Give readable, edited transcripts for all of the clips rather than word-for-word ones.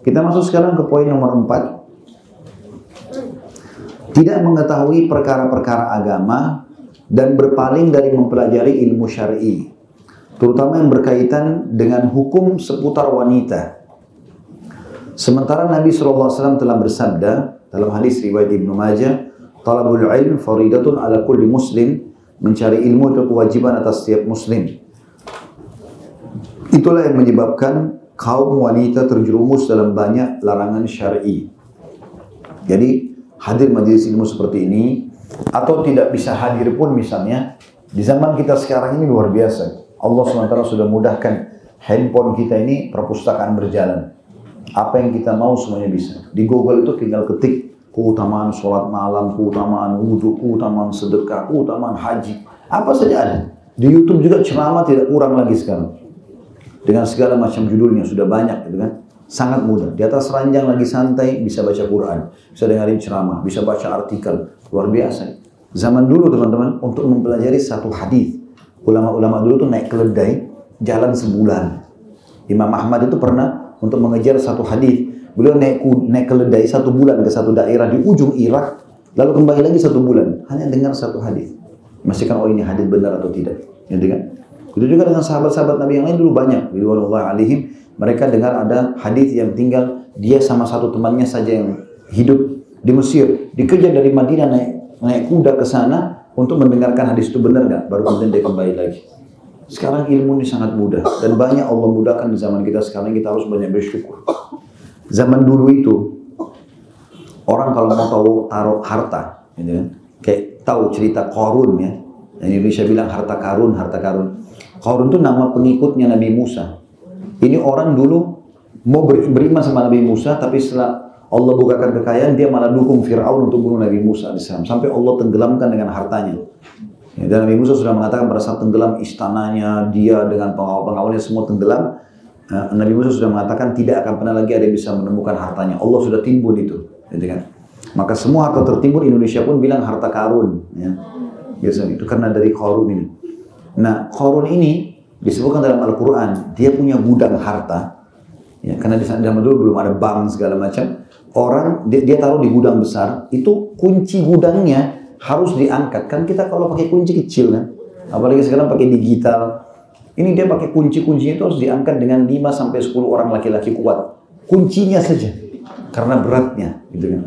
Kita masuk sekarang ke poin nomor 4. Tidak mengetahui perkara-perkara agama dan berpaling dari mempelajari ilmu syar'i, terutama yang berkaitan dengan hukum seputar wanita. Sementara Nabi SAW telah bersabda dalam hadis riwayat Ibnu Majah, talabul ilm faridatun ala kulli muslim, mencari ilmu itu kewajiban atas setiap muslim. Itulah yang menyebabkan kaum wanita terjerumus dalam banyak larangan syar'i. Jadi hadir majelis ilmu seperti ini, atau tidak bisa hadir pun misalnya, di zaman kita sekarang ini luar biasa. Allah SWT sudah mudahkan handphone kita ini perpustakaan berjalan. Apa yang kita mau semuanya bisa. Di Google itu tinggal ketik keutamaan sholat malam, keutamaan wudhu, keutamaan sedekah, keutamaan haji. Apa saja ada. Di YouTube juga ceramah tidak kurang lagi sekarang. Dengan segala macam judulnya sudah banyak gitu kan. Sangat mudah. Di atas ranjang lagi santai bisa baca Quran, bisa dengerin ceramah, bisa baca artikel. Luar biasa. Zaman dulu teman-teman, untuk mempelajari satu hadis, ulama-ulama dulu tuh naik keledai jalan sebulan. Imam Ahmad itu pernah untuk mengejar satu hadis, beliau naik keledai 1 bulan ke satu daerah di ujung Irak, lalu kembali lagi 1 bulan hanya dengar satu hadis. Memastikan oh ini hadis benar atau tidak. Gitu kan? Itu juga dengan sahabat-sahabat Nabi yang lain dulu banyak. Ridwanullah alaihim, mereka dengar ada hadis yang tinggal dia sama satu temannya saja yang hidup di Mesir, dikejar dari Madinah naik kuda ke sana untuk mendengarkan hadis itu benar nggak, baru kemudian dia kembali lagi. Sekarang ilmu ini sangat mudah dan banyak Allah mudahkan di zaman kita sekarang. Kita harus banyak bersyukur. Zaman dulu itu orang kalau mau taruh harta, gitu kan? Kayak tahu cerita Qarun ya. Yang Indonesia bilang harta karun, harta karun. Qarun itu nama pengikutnya Nabi Musa. Ini orang dulu mau beriman sama Nabi Musa, tapi setelah Allah bukakan kekayaan, dia malah dukung Fir'aun untuk bunuh Nabi Musa AS. Sampai Allah tenggelamkan dengan hartanya. Ya, dan Nabi Musa sudah mengatakan pada saat tenggelam istananya, dia dengan pengawal-pengawalnya semua tenggelam. Nabi Musa sudah mengatakan tidak akan pernah lagi ada yang bisa menemukan hartanya. Allah sudah timbun itu. Gitu kan? Maka semua harta tertimbun, Indonesia pun bilang harta karun. Ya. Biasanya itu karena dari Qarun ini. Nah, Qarun ini disebutkan dalam Al-Quran, dia punya gudang harta. Ya, karena di zaman dulu belum ada bank segala macam. Orang dia taruh di gudang besar, itu kunci gudangnya harus diangkat. Kan kita kalau pakai kunci kecil kan, apalagi sekarang pakai digital. Ini dia pakai kunci-kuncinya itu harus diangkat dengan 5-10 orang laki-laki kuat. Kuncinya saja, karena beratnya. Gitu kan.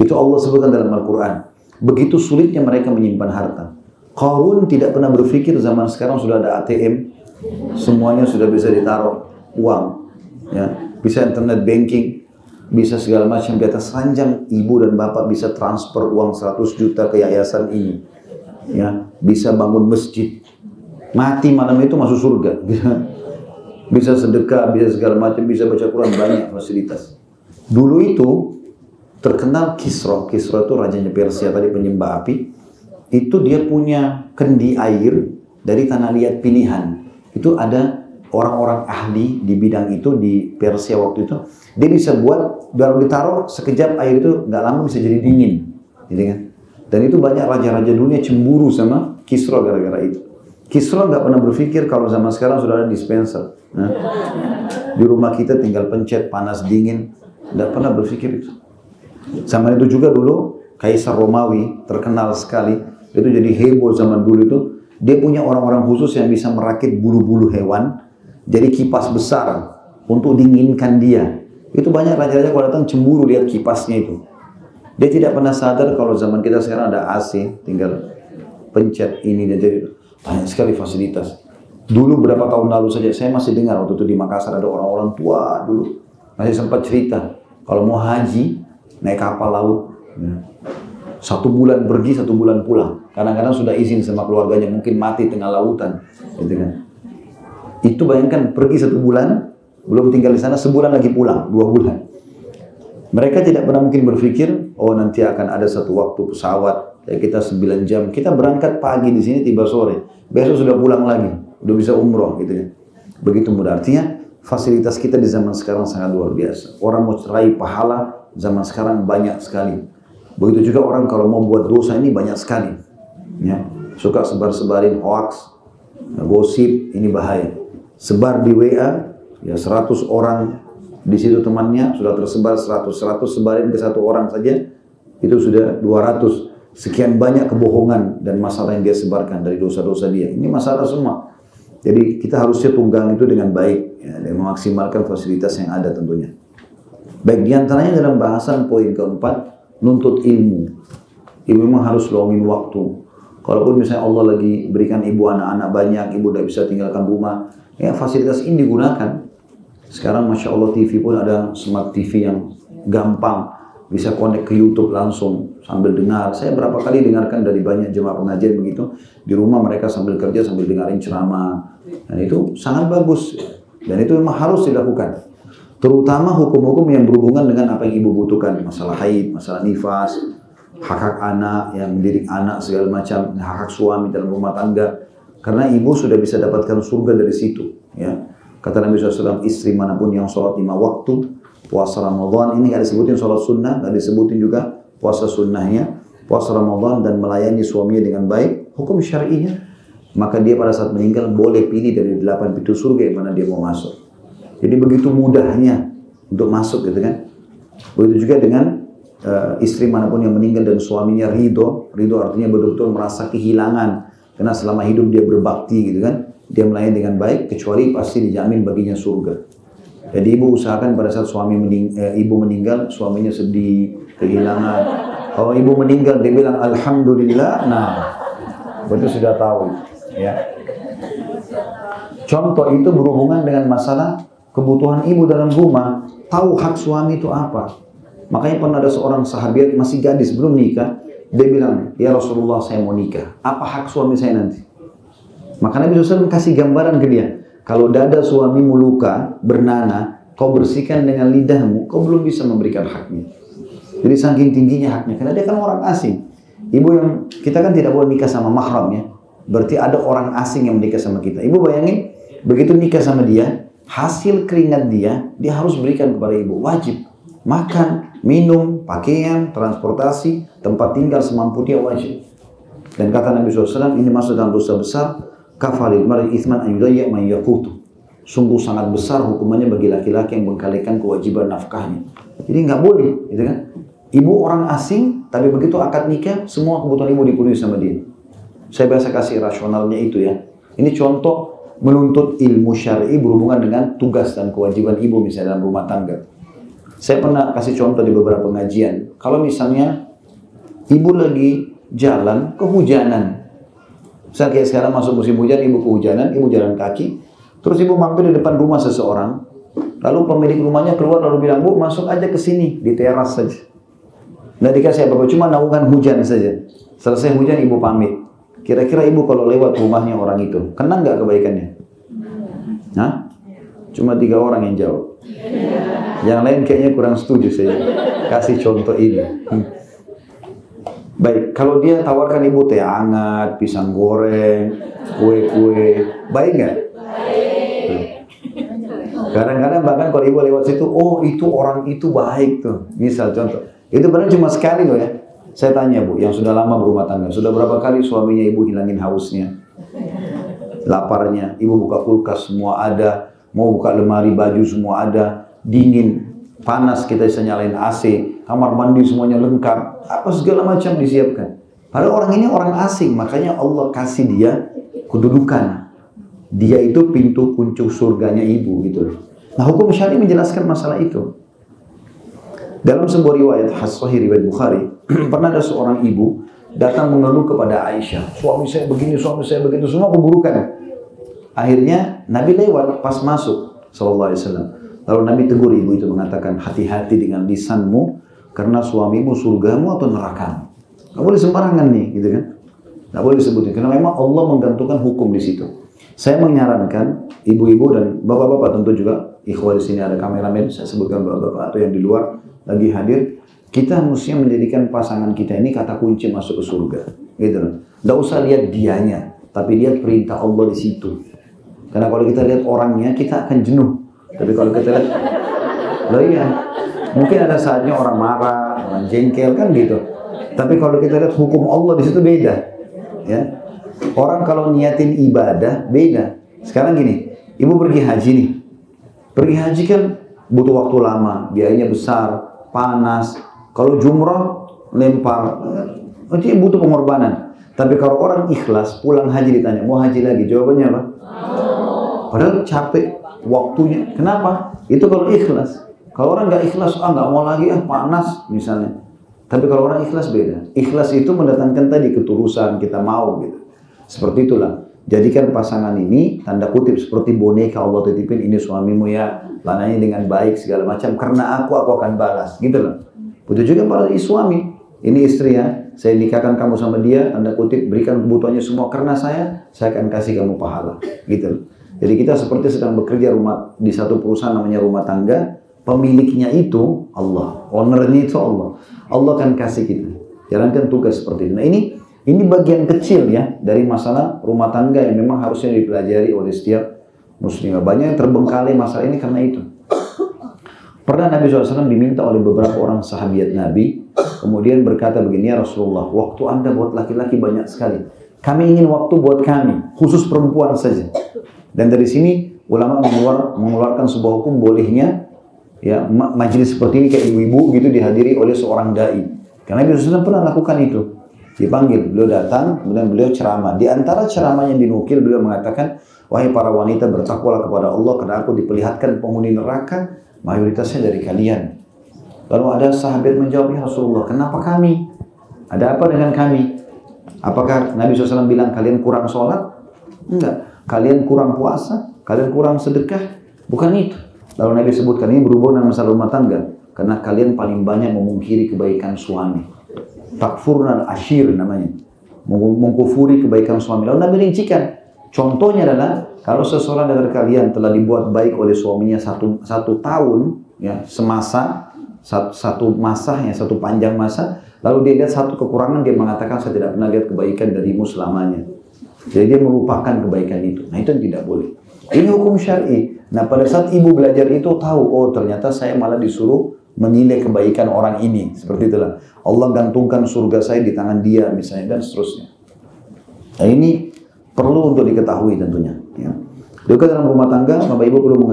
Itu Allah sebutkan dalam Al-Quran. Begitu sulitnya mereka menyimpan harta. Qarun tidak pernah berpikir zaman sekarang sudah ada ATM, semuanya sudah bisa ditaruh uang, ya, bisa internet banking, bisa segala macam. Di atas ranjang ibu dan bapak bisa transfer uang 100 juta ke yayasan ini, ya, bisa bangun masjid, mati malam itu masuk surga, bisa sedekah, bisa segala macam, bisa baca Quran, banyak fasilitas. Dulu itu terkenal Kisra. Kisra itu rajanya Persia, tadi penyembah api. Itu dia punya kendi air dari tanah liat pilihan. Itu ada orang-orang ahli di bidang itu di Persia waktu itu. Dia bisa buat, baru ditaruh sekejap air itu nggak lama bisa jadi dingin, gitu kan? Dan itu banyak raja-raja dunia cemburu sama Kisra gara-gara itu. Kisra nggak pernah berpikir kalau zaman sekarang sudah ada dispenser. Nah, di rumah kita tinggal pencet panas dingin, nggak pernah berpikir itu. Zaman itu juga dulu Kaisar Romawi terkenal sekali. Itu jadi heboh zaman dulu itu. Dia punya orang-orang khusus yang bisa merakit bulu-bulu hewan jadi kipas besar untuk dinginkan dia. Itu banyak raja-raja kalau datang cemburu lihat kipasnya itu. Dia tidak pernah sadar kalau zaman kita sekarang ada AC, tinggal pencet ini dan jadi banyak sekali fasilitas. Dulu berapa tahun lalu saja saya masih dengar waktu itu di Makassar ada orang-orang tua dulu masih sempat cerita kalau mau haji naik kapal laut. 1 bulan pergi, 1 bulan pulang. Kadang-kadang sudah izin sama keluarganya, mungkin mati tengah lautan, gitu kan. Itu bayangkan pergi 1 bulan, belum tinggal di sana, sebulan lagi pulang, 2 bulan. Mereka tidak pernah mungkin berpikir, oh nanti akan ada satu waktu pesawat, kayak kita 9 jam, kita berangkat pagi di sini, tiba sore, besok sudah pulang lagi, udah bisa umroh, gitu kan. Begitu mudah. Artinya fasilitas kita di zaman sekarang sangat luar biasa. Orang mau raih pahala zaman sekarang banyak sekali. Begitu juga orang kalau mau buat dosa ini banyak sekali, ya, suka sebar-sebarin hoax, gosip, ini bahaya. Sebar di WA, ya 100 orang di situ temannya sudah tersebar 100 sebarin ke satu orang saja, itu sudah 200. Sekian banyak kebohongan dan masalah yang dia sebarkan dari dosa-dosa dia. Ini masalah semua. Jadi kita harusnya tunggang itu dengan baik ya, dan memaksimalkan fasilitas yang ada tentunya. Baik, diantaranya dalam bahasan poin keempat, nuntut ilmu. Ibu memang harus luangin waktu. Kalaupun misalnya Allah lagi berikan ibu anak-anak banyak, ibu tidak bisa tinggalkan rumah, ya fasilitas ini digunakan. Sekarang Masya Allah TV pun ada smart TV yang gampang. Bisa connect ke YouTube langsung sambil dengar. Saya berapa kali dengarkan dari banyak jemaah pengajian begitu. Di rumah mereka sambil kerja sambil dengarin ceramah. Dan itu sangat bagus. Dan itu memang harus dilakukan. Terutama hukum-hukum yang berhubungan dengan apa yang ibu butuhkan. Masalah haid, masalah nifas, hak-hak anak, yang mendidik anak segala macam, hak-hak suami dalam rumah tangga. Karena ibu sudah bisa dapatkan surga dari situ. Ya. Kata Nabi SAW, istri manapun yang sholat 5 waktu, puasa Ramadan, ini nggak disebutin sholat sunnah, nggak disebutin juga puasa sunnahnya, puasa Ramadan dan melayani suaminya dengan baik, hukum syar'inya, maka dia pada saat meninggal boleh pilih dari 8 pintu surga yang mana dia mau masuk. Jadi begitu mudahnya untuk masuk gitu kan. Begitu juga dengan istri manapun yang meninggal dan suaminya ridho artinya betul-betul merasa kehilangan, karena selama hidup dia berbakti gitu kan, dia melayani dengan baik, kecuali pasti dijamin baginya surga. Jadi ibu usahakan pada saat ibu meninggal, suaminya sedih, kehilangan. Kalau ibu meninggal dia bilang alhamdulillah, nah betul sudah tahu. Ya. Contoh itu berhubungan dengan masalah kebutuhan ibu dalam rumah. Tahu hak suami itu apa. Makanya pernah ada seorang sahabat masih gadis belum nikah, dia bilang, ya Rasulullah saya mau nikah. Apa hak suami saya nanti? Maka Nabi SAW kasih gambaran ke dia. Kalau dada suamimu luka, bernanah, kau bersihkan dengan lidahmu, kau belum bisa memberikan haknya. Jadi saking tingginya haknya, karena dia kan orang asing. Ibu yang, kita kan tidak boleh nikah sama mahram ya. Berarti ada orang asing yang menikah sama kita. Ibu bayangin, begitu nikah sama dia, hasil keringat dia harus berikan kepada ibu. Wajib. Makan, minum, pakaian, transportasi, tempat tinggal semampu dia wajib. Dan kata Nabi SAW, ini masuk dalam dosa besar, kafalil mar'i itsman an yudayya man yaqutu. Sungguh sangat besar hukumannya bagi laki-laki yang mengkalaikan kewajiban nafkahnya. Jadi nggak boleh, gitu kan? Ibu orang asing, tapi begitu akad nikah, semua kebutuhan ibu dipenuhi sama dia. Saya biasa kasih rasionalnya itu ya. Ini contoh menuntut ilmu syar'i berhubungan dengan tugas dan kewajiban ibu misalnya dalam rumah tangga. Saya pernah kasih contoh di beberapa pengajian. Kalau misalnya ibu lagi jalan kehujanan. Misalnya kayak sekarang masuk musim hujan, ibu kehujanan, ibu jalan kaki, terus ibu mampir di depan rumah seseorang, lalu pemilik rumahnya keluar lalu bilang, bu masuk aja ke sini, di teras saja. Nggak dikasih apa-apa, cuma naungan hujan saja. Selesai hujan ibu pamit. Kira-kira ibu kalau lewat rumahnya orang itu, kena nggak kebaikannya? Hah? Cuma 3 orang yang jawab. Yang lain kayaknya kurang setuju saya. Kasih contoh ini. Baik, kalau dia tawarkan ibu teh hangat, pisang goreng, kue-kue, baik nggak? Baik. Kadang-kadang bahkan kalau ibu lewat situ, oh itu orang itu baik tuh. Misal contoh, itu benar cuma sekali loh ya. Saya tanya bu, yang sudah lama berumah tangga, sudah berapa kali suaminya ibu hilangin hausnya, laparnya, ibu buka kulkas semua ada, mau buka lemari baju semua ada, dingin, panas kita bisa nyalain AC, kamar mandi semuanya lengkap, apa segala macam disiapkan. Padahal orang ini orang asing, makanya Allah kasih dia kedudukan. Dia itu pintu kunci surganya ibu gitu. Nah hukum syar'i menjelaskan masalah itu. Dalam sebuah riwayat sahih riwayat Bukhari, pernah ada seorang ibu datang mengeluh kepada Aisyah, suami saya begini, suami saya begitu, semua keburukan. Akhirnya Nabi lewat pas masuk sallallahu alaihi wasallam. Lalu Nabi tegur ibu itu mengatakan, hati-hati dengan lisanmu karena suamimu surgamu atau nerakamu. Gak boleh sembarangan nih, gitu kan? Gak boleh disebutin karena memang Allah menggantungkan hukum di situ. Saya menyarankan ibu-ibu dan bapak-bapak tentu juga, ikhwah di sini ada kameramen, saya sebutkan bapak-bapak atau yang di luar lagi hadir, kita mestinya menjadikan pasangan kita ini kata kunci masuk ke surga, gitu loh. Nggak usah lihat dianya, tapi lihat perintah Allah di situ. Karena kalau kita lihat orangnya, kita akan jenuh. Tapi kalau kita lihat, loh iya, mungkin ada saatnya orang marah, orang jengkel kan gitu. Tapi kalau kita lihat hukum Allah di situ beda, ya. Orang kalau niatin ibadah beda. Sekarang gini, ibu pergi haji nih, pergi haji kan butuh waktu lama, biayanya besar, panas. Kalau jumrah lempar, itu butuh pengorbanan. Tapi kalau orang ikhlas, pulang haji ditanya, mau haji lagi? Jawabannya apa? Padahal capek waktunya. Kenapa? Itu kalau ikhlas. Kalau orang nggak ikhlas, nggak mau lagi, panas misalnya. Tapi kalau orang ikhlas beda. Ikhlas itu mendatangkan tadi ketulusan, kita mau gitu. Seperti itulah. Jadikan pasangan ini, tanda kutip, seperti boneka Allah titipin, ini suamimu ya, lananya dengan baik segala macam, karena aku akan balas, gitu loh. Begitu juga para suami, ini istri ya, saya nikahkan kamu sama dia, tanda kutip, berikan kebutuhannya semua, karena saya akan kasih kamu pahala, gitu loh. Jadi kita seperti sedang bekerja di satu perusahaan namanya rumah tangga, pemiliknya itu Allah, ownernya itu Allah. Allah akan kasih kita, jalankan tugas seperti itu. Nah ini bagian kecil ya dari masalah rumah tangga yang memang harusnya dipelajari oleh setiap muslimah. Banyak yang terbengkalai masalah ini karena itu. Pernah Nabi SAW diminta oleh beberapa orang sahabat Nabi, kemudian berkata begini, ya Rasulullah, waktu Anda buat laki-laki banyak sekali. Kami ingin waktu buat kami, khusus perempuan saja. Dan dari sini ulama mengeluarkan sebuah hukum bolehnya ya majelis seperti ini kayak ibu-ibu gitu dihadiri oleh seorang dai. Karena Nabi SAW pernah lakukan itu. Dipanggil, beliau datang, kemudian beliau ceramah. Di antara ceramah yang dinukil, beliau mengatakan, wahai para wanita, bertakwalah kepada Allah, karena aku diperlihatkan penghuni neraka, mayoritasnya dari kalian. Lalu ada sahabat menjawab, ya Rasulullah, kenapa kami? Ada apa dengan kami? Apakah Nabi SAW bilang, kalian kurang sholat? Enggak. Kalian kurang puasa? Kalian kurang sedekah? Bukan itu. Lalu Nabi sebutkan, ini berhubungan dengan masalah rumah tangga. Karena kalian paling banyak memungkiri kebaikan suami. Takfurna ashir namanya, mengkufuri kebaikan suami. Lalu Nabi rincikan, contohnya adalah kalau seseorang dari kalian telah dibuat baik oleh suaminya satu tahun, ya satu panjang masa, lalu dia lihat satu kekurangan, dia mengatakan saya tidak pernah lihat kebaikan darimu selamanya. Jadi dia melupakan kebaikan itu. Nah itu yang tidak boleh. Ini hukum syar'i. Nah pada saat ibu belajar itu tahu, oh ternyata saya malah disuruh menilai kebaikan orang ini, seperti itulah. Allah gantungkan surga saya di tangan dia misalnya, dan seterusnya. Nah ini perlu untuk diketahui tentunya. Ya. Juga dalam rumah tangga, Bapak Ibu perlu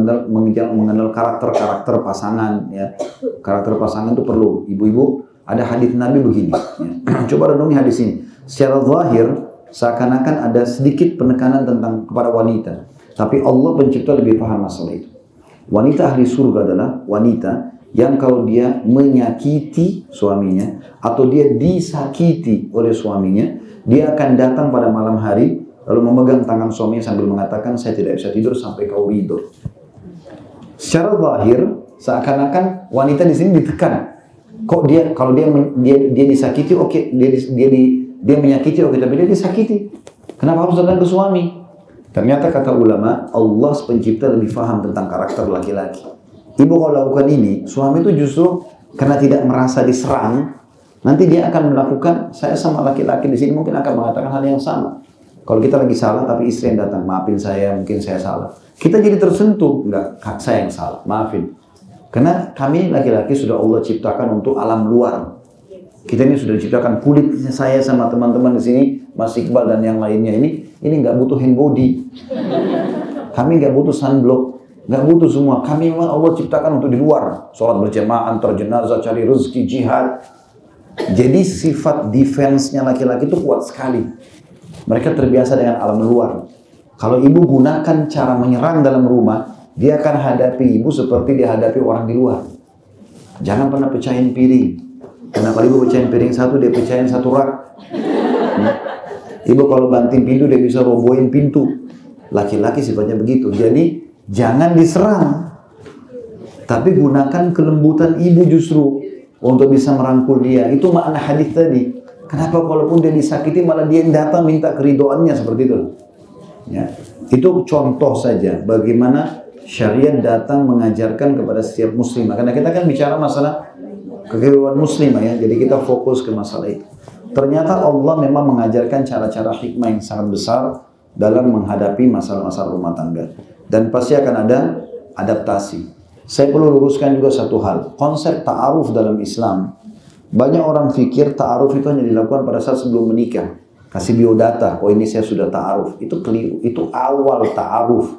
mengenal karakter pasangan. Ya. Karakter pasangan itu perlu. Ibu-ibu, ada hadis Nabi begini. Ya. Coba renungi hadis ini. Secara zahir, seakan-akan ada sedikit penekanan tentang kepada wanita. Tapi Allah pencipta lebih paham masalah itu. Wanita ahli surga adalah wanita yang kalau dia menyakiti suaminya atau dia disakiti oleh suaminya, dia akan datang pada malam hari lalu memegang tangan suaminya sambil mengatakan, saya tidak bisa tidur sampai kau ridho. Secara zahir seakan-akan wanita di sini ditekan. Kok dia kalau dia disakiti, oke, dia menyakiti, oke, tapi dia disakiti. Kenapa harus datang ke suami? Ternyata kata ulama, Allah pencipta lebih paham tentang karakter laki-laki. Ibu kalau lakukan ini, suami itu justru karena tidak merasa diserang, nanti dia akan melakukan, saya sama laki-laki di sini mungkin akan mengatakan hal yang sama. Kalau kita lagi salah, tapi istri yang datang, maafin saya, mungkin saya salah. Kita jadi tersentuh, enggak, saya yang salah, maafin. Karena kami laki-laki sudah Allah ciptakan untuk alam luar. Kita ini sudah diciptakan, kulit saya sama teman-teman di sini, Mas Iqbal dan yang lainnya ini nggak butuh hand body. Kami nggak butuh sunblock. Nggak butuh semua. Kami memang Allah ciptakan untuk di luar. Sholat berjamaah, antar jenazah, cari rezeki, jihad. Jadi sifat defense-nya laki-laki itu kuat sekali. Mereka terbiasa dengan alam luar. Kalau ibu gunakan cara menyerang dalam rumah, dia akan hadapi ibu seperti dihadapi orang di luar. Jangan pernah pecahin piring. Karena kalau ibu pecahin piring satu, dia pecahin satu rak. Ibu kalau banting pintu, dia bisa robohin pintu. Laki-laki sifatnya begitu. Jadi jangan diserang, tapi gunakan kelembutan ibu justru untuk bisa merangkul dia. Itu makna hadis tadi. Kenapa walaupun dia disakiti malah dia yang datang minta keridoannya seperti itu. Ya. Itu contoh saja bagaimana syariat datang mengajarkan kepada setiap muslimah. Karena kita kan bicara masalah kehidupan muslimah ya, jadi kita fokus ke masalah itu. Ternyata Allah memang mengajarkan cara-cara hikmah yang sangat besar dalam menghadapi masalah-masalah rumah tangga. Dan pasti akan ada adaptasi. Saya perlu luruskan juga satu hal. Konsep ta'aruf dalam Islam. Banyak orang pikir ta'aruf itu hanya dilakukan pada saat sebelum menikah. Kasih biodata, oh ini saya sudah ta'aruf. Itu keliru. Itu awal ta'aruf.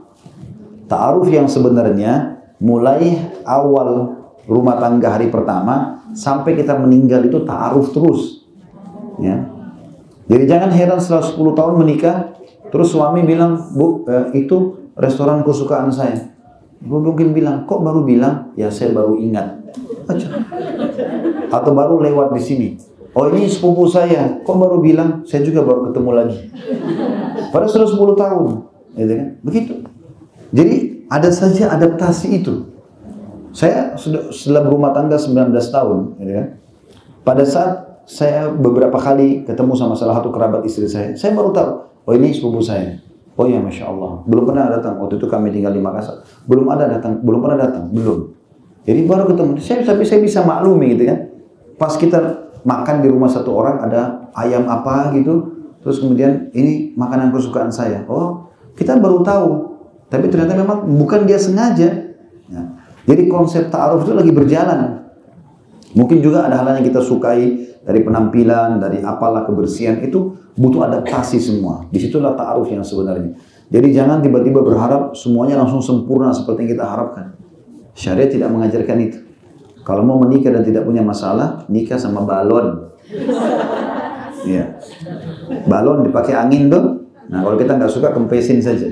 Ta'aruf yang sebenarnya mulai awal rumah tangga hari pertama sampai kita meninggal itu ta'aruf terus. Ya. Jadi jangan heran setelah 10 tahun menikah, terus suami bilang, "Bu, itu restoran kesukaan saya." Bu mungkin bilang, "Kok baru bilang?" "Ya saya baru ingat." Atau baru lewat di sini. "Oh ini sepupu saya." "Kok baru bilang?" "Saya juga baru ketemu lagi." Padahal sudah 10 tahun. Gitu kan? Begitu. Jadi ada saja adaptasi itu. Saya sudah setelah berumah tangga 19 tahun. Gitu kan? Pada saat saya beberapa kali ketemu sama salah satu kerabat istri saya baru tahu, oh ini sepupu saya. Oh ya, Masya Allah. Belum pernah datang. Waktu itu kami tinggal di Makassar. Belum pernah datang. Jadi baru ketemu. Tapi saya bisa maklumi gitu kan. Pas kita makan di rumah satu orang, ada ayam apa gitu. Terus kemudian ini makanan kesukaan saya. Oh, kita baru tahu. Tapi ternyata memang bukan dia sengaja. Ya. Jadi konsep ta'aruf itu lagi berjalan. Mungkin juga ada hal yang kita sukai dari penampilan, dari apalah kebersihan, itu butuh adaptasi semua. Disitulah ta'aruf yang sebenarnya. Jadi jangan tiba-tiba berharap semuanya langsung sempurna seperti yang kita harapkan. Syariat tidak mengajarkan itu. Kalau mau menikah dan tidak punya masalah, nikah sama balon. Ya. Balon dipakai angin tuh. Nah kalau kita nggak suka, kempesin saja.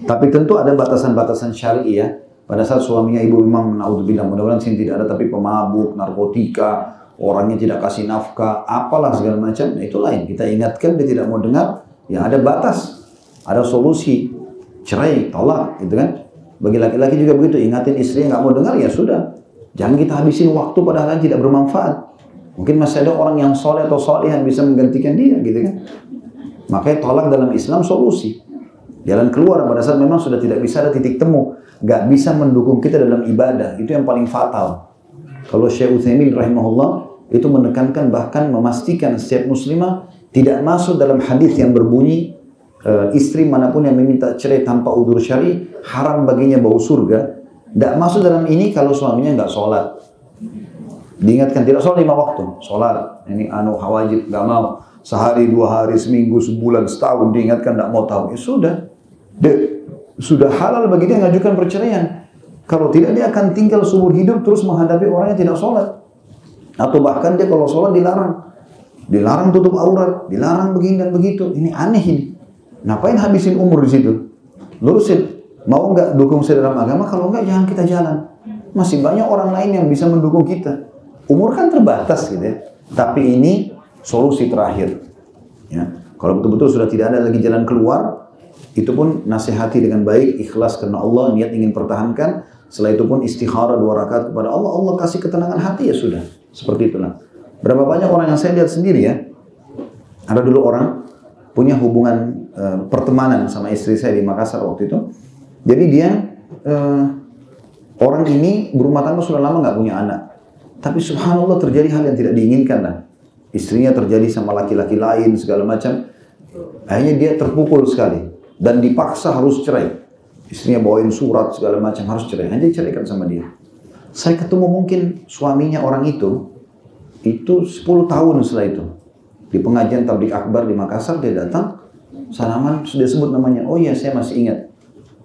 Tapi tentu ada batasan-batasan syar'i ya. Pada saat suaminya ibu memang naudzubillah, mudah-mudahan sini tidak ada, tapi pemabuk, narkotika, orangnya tidak kasih nafkah, apalah segala macam, nah itu lain. Kita ingatkan, dia tidak mau dengar, ya ada batas, ada solusi, cerai, tolak, gitu kan. Bagi laki-laki juga begitu, ingatin istrinya nggak mau dengar, ya sudah. Jangan kita habisin waktu padahal tidak bermanfaat. Mungkin masih ada orang yang soleh atau soleh yang bisa menggantikan dia, gitu kan. Makanya tolak dalam Islam solusi. Jalan keluar pada saat memang sudah tidak bisa ada titik temu. Nggak bisa mendukung kita dalam ibadah. Itu yang paling fatal. Kalau Syekh Utsaimin rahimahullah itu menekankan, bahkan memastikan setiap muslimah tidak masuk dalam hadis yang berbunyi istri manapun yang meminta cerai tanpa udzur syar'i haram baginya bau surga. Nggak masuk dalam ini kalau suaminya nggak sholat. Diingatkan tidak sholat 5 waktu. Sholat, ini wajib, nggak mau. Sehari, 2 hari, seminggu, sebulan, setahun diingatkan nggak mau tahu. Ya sudah halal bagi dia mengajukan perceraian. Kalau tidak, dia akan tinggal seumur hidup terus menghadapi orang yang tidak sholat. Atau bahkan dia kalau sholat dilarang tutup aurat, dilarang begini dan begitu. Ini aneh ini. Ngapain habisin umur di situ? Lurusin. Mau nggak dukung saya dalam agama? Kalau nggak, jangan kita jalan. Masih banyak orang lain yang bisa mendukung kita. Umur kan terbatas gitu ya. Tapi ini solusi terakhir. Ya. Kalau betul-betul sudah tidak ada lagi jalan keluar, itu pun nasihati dengan baik, ikhlas karena Allah, niat ingin pertahankan. Setelah itu pun istikharah 2 rakaat kepada Allah, Allah kasih ketenangan hati, ya sudah. Seperti itulah. Berapa banyak orang yang saya lihat sendiri ya. Ada dulu orang punya hubungan pertemanan sama istri saya di Makassar waktu itu. Jadi dia orang ini berumah tangga sudah lama nggak punya anak. Tapi subhanallah terjadi hal yang tidak diinginkan lah. Istrinya terjadi sama laki-laki lain segala macam. Akhirnya dia terpukul sekali dan dipaksa harus cerai. Istrinya bawain surat segala macam, harus cerai. Hanya diceraikan sama dia. Saya ketemu mungkin suaminya orang itu 10 tahun setelah itu. Di pengajian tabligh akbar di Makassar dia datang, salaman sudah sebut namanya. Oh iya, saya masih ingat.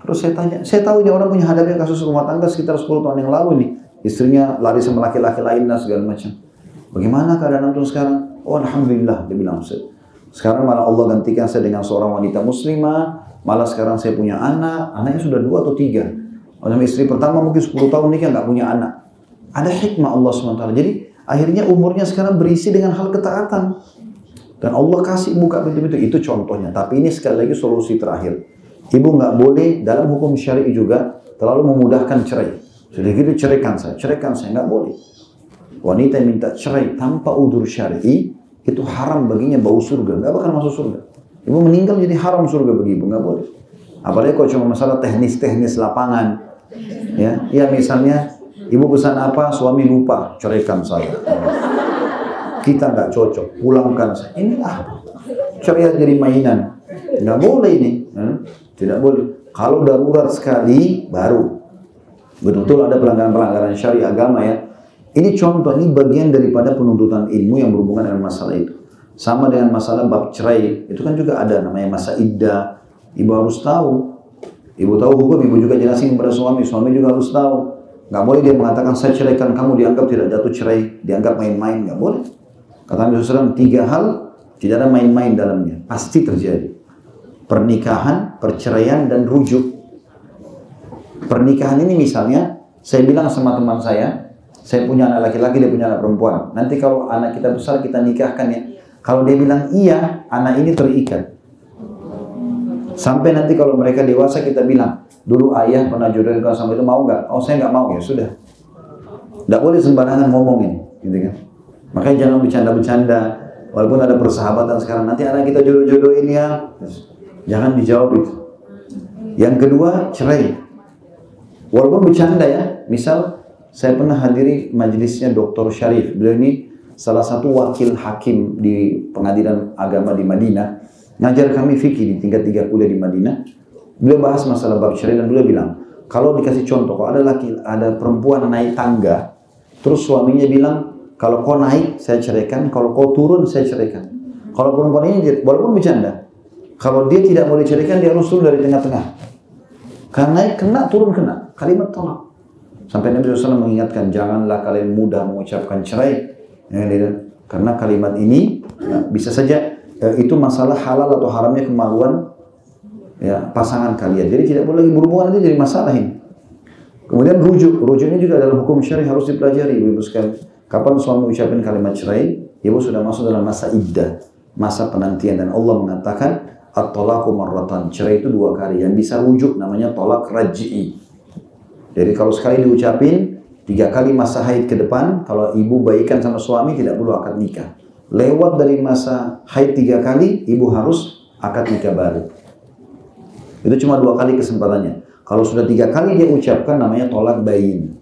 Terus saya tanya, saya tahu ini orang punya hadapi kasus rumah tangga sekitar 10 tahun yang lalu nih. Istrinya lari sama laki-laki lain dan segala macam. Bagaimana keadaan antum sekarang? Oh alhamdulillah, dia bilang. Sekarang malah Allah gantikan saya dengan seorang wanita muslimah. Malah sekarang saya punya anak. Anaknya sudah 2 atau 3. Orang istri pertama mungkin 10 tahun nikah nggak punya anak. Ada hikmah Allah SWT. Jadi akhirnya umurnya sekarang berisi dengan hal ketaatan. Dan Allah kasih buka pintu-pintu. Itu contohnya. Tapi ini sekali lagi solusi terakhir. Ibu nggak boleh dalam hukum syar'i juga terlalu memudahkan cerai. Sudah gitu ceraikan saya, nggak boleh. Wanita yang minta cerai tanpa udzur syar'i itu haram baginya bau surga, nggak bakal masuk surga. Ibu meninggal jadi haram surga bagi ibu, nggak boleh. Apalagi kalau cuma masalah teknis-teknis lapangan, ya misalnya ibu pesan apa, suami lupa, ceraikan saya. Kita nggak cocok, pulangkan saya. Ini cerai jadi mainan, nggak boleh ini, tidak boleh. Kalau darurat sekali baru. Betul-betul ada pelanggaran-pelanggaran syariah agama ya. Ini contoh, ini bagian daripada penuntutan ilmu yang berhubungan dengan masalah itu. Sama dengan masalah bab cerai, itu kan juga ada namanya masa iddah. Ibu harus tahu Ibu tahu hukum, ibu juga jelasin kepada suami, suami juga harus tahu. Nggak boleh dia mengatakan saya ceraikan kamu, dianggap tidak jatuh cerai, dianggap main-main, nggak boleh. Kata Nabi SAW, 3 hal tidak ada main-main dalamnya, pasti terjadi. Pernikahan, perceraian, dan rujuk. Pernikahan ini misalnya, saya bilang sama teman saya punya anak laki-laki, dia punya anak perempuan. Nanti kalau anak kita besar, kita nikahkan ya. Kalau dia bilang iya, anak ini terikat. Sampai nanti kalau mereka dewasa kita bilang, dulu ayah pernah jodohin kau sama itu, mau nggak? Oh saya nggak mau, ya sudah. Nggak boleh sembarangan ngomong ini, gitu kan? Makanya jangan bercanda-bercanda, walaupun ada persahabatan sekarang, nanti anak kita jodoh-jodohin ya, jangan dijawab itu. Yang kedua, cerai. Walaupun bercanda ya, misal saya pernah hadiri majelisnya Dr. Syarif, beliau ini salah satu wakil hakim di pengadilan agama di Madinah, ngajar kami fikih di tingkat 3 kuliah di Madinah. Beliau bahas masalah bab cerai dan beliau bilang, kalau dikasih contoh, kalau ada perempuan naik tangga, terus suaminya bilang, kalau kau naik saya ceraikan, kalau kau turun saya ceraikan. Kalau perempuan ini walaupun bercanda, kalau dia tidak mau diceraikan, dia harus turun dari tengah-tengah. Karena naik kena, turun kena, kalimat tolak. Sampai Nabi SAW mengingatkan, janganlah kalian mudah mengucapkan cerai, karena kalimat ini ya, bisa saja itu masalah halal atau haramnya kemaluan ya, pasangan kalian. Jadi tidak boleh lagi berhubungan, nanti jadi masalah ini. Kemudian rujuknya juga dalam hukum syar'i harus dipelajari, ibu sekalian. Kapan suami ucapin kalimat cerai, ibu sudah masuk dalam masa iddah, masa penantian, dan Allah mengatakan at-talaqu marratan, cerai itu 2 kali. Yang bisa rujuk namanya tolak raj'i. Jadi kalau sekali diucapin 3 kali masa haid ke depan, kalau ibu baikan sama suami tidak perlu akad nikah. Lewat dari masa haid 3 kali, ibu harus akad nikah baru. Itu cuma 2 kali kesempatannya. Kalau sudah 3 kali dia ucapkan, namanya tolak bayin.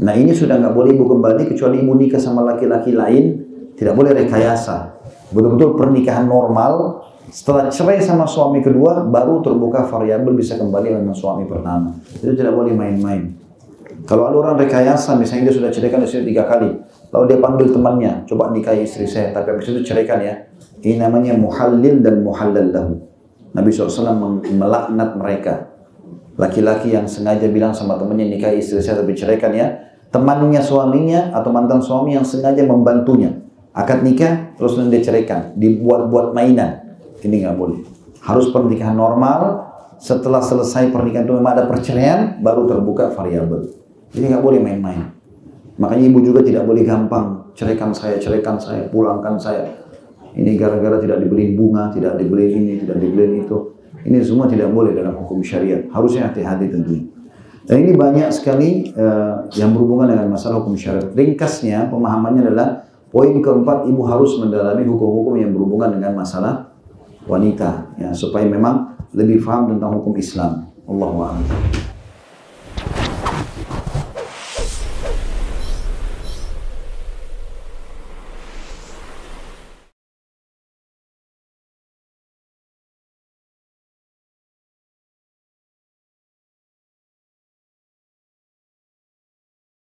Nah ini sudah nggak boleh ibu kembali, kecuali ibu nikah sama laki-laki lain, tidak boleh rekayasa. Betul-betul pernikahan normal. Setelah cerai sama suami kedua, baru terbuka variabel bisa kembali dengan suami pertama. Itu tidak boleh main-main. Kalau ada orang rekayasa, misalnya dia sudah ceraikan istri 3 kali, lalu dia panggil temannya, coba nikahi istri saya, tapi habis itu ceraikan ya. Ini namanya muhallil dan muhallal lahu. Nabi SAW melaknat mereka. Laki-laki yang sengaja bilang sama temannya, nikahi istri saya tapi ceraikan ya. Temannya suaminya atau mantan suami yang sengaja membantunya. Akad nikah, terus nanti dia ceraikan. Dibuat-buat mainan. Ini nggak boleh. Harus pernikahan normal. Setelah selesai pernikahan itu memang ada perceraian, baru terbuka variabel. Jadi nggak boleh main-main. Makanya ibu juga tidak boleh gampang. Ceraikan saya, pulangkan saya. Ini gara-gara tidak dibeliin bunga, tidak dibeliin ini, tidak dibeliin itu. Ini semua tidak boleh dalam hukum syariat. Harusnya hati-hati tentunya. Dan ini banyak sekali yang berhubungan dengan masalah hukum syariat. Ringkasnya, pemahamannya adalah poin keempat, ibu harus mendalami hukum-hukum yang berhubungan dengan masalah wanita, ya, supaya memang lebih paham tentang hukum Islam. Allahu a'lam.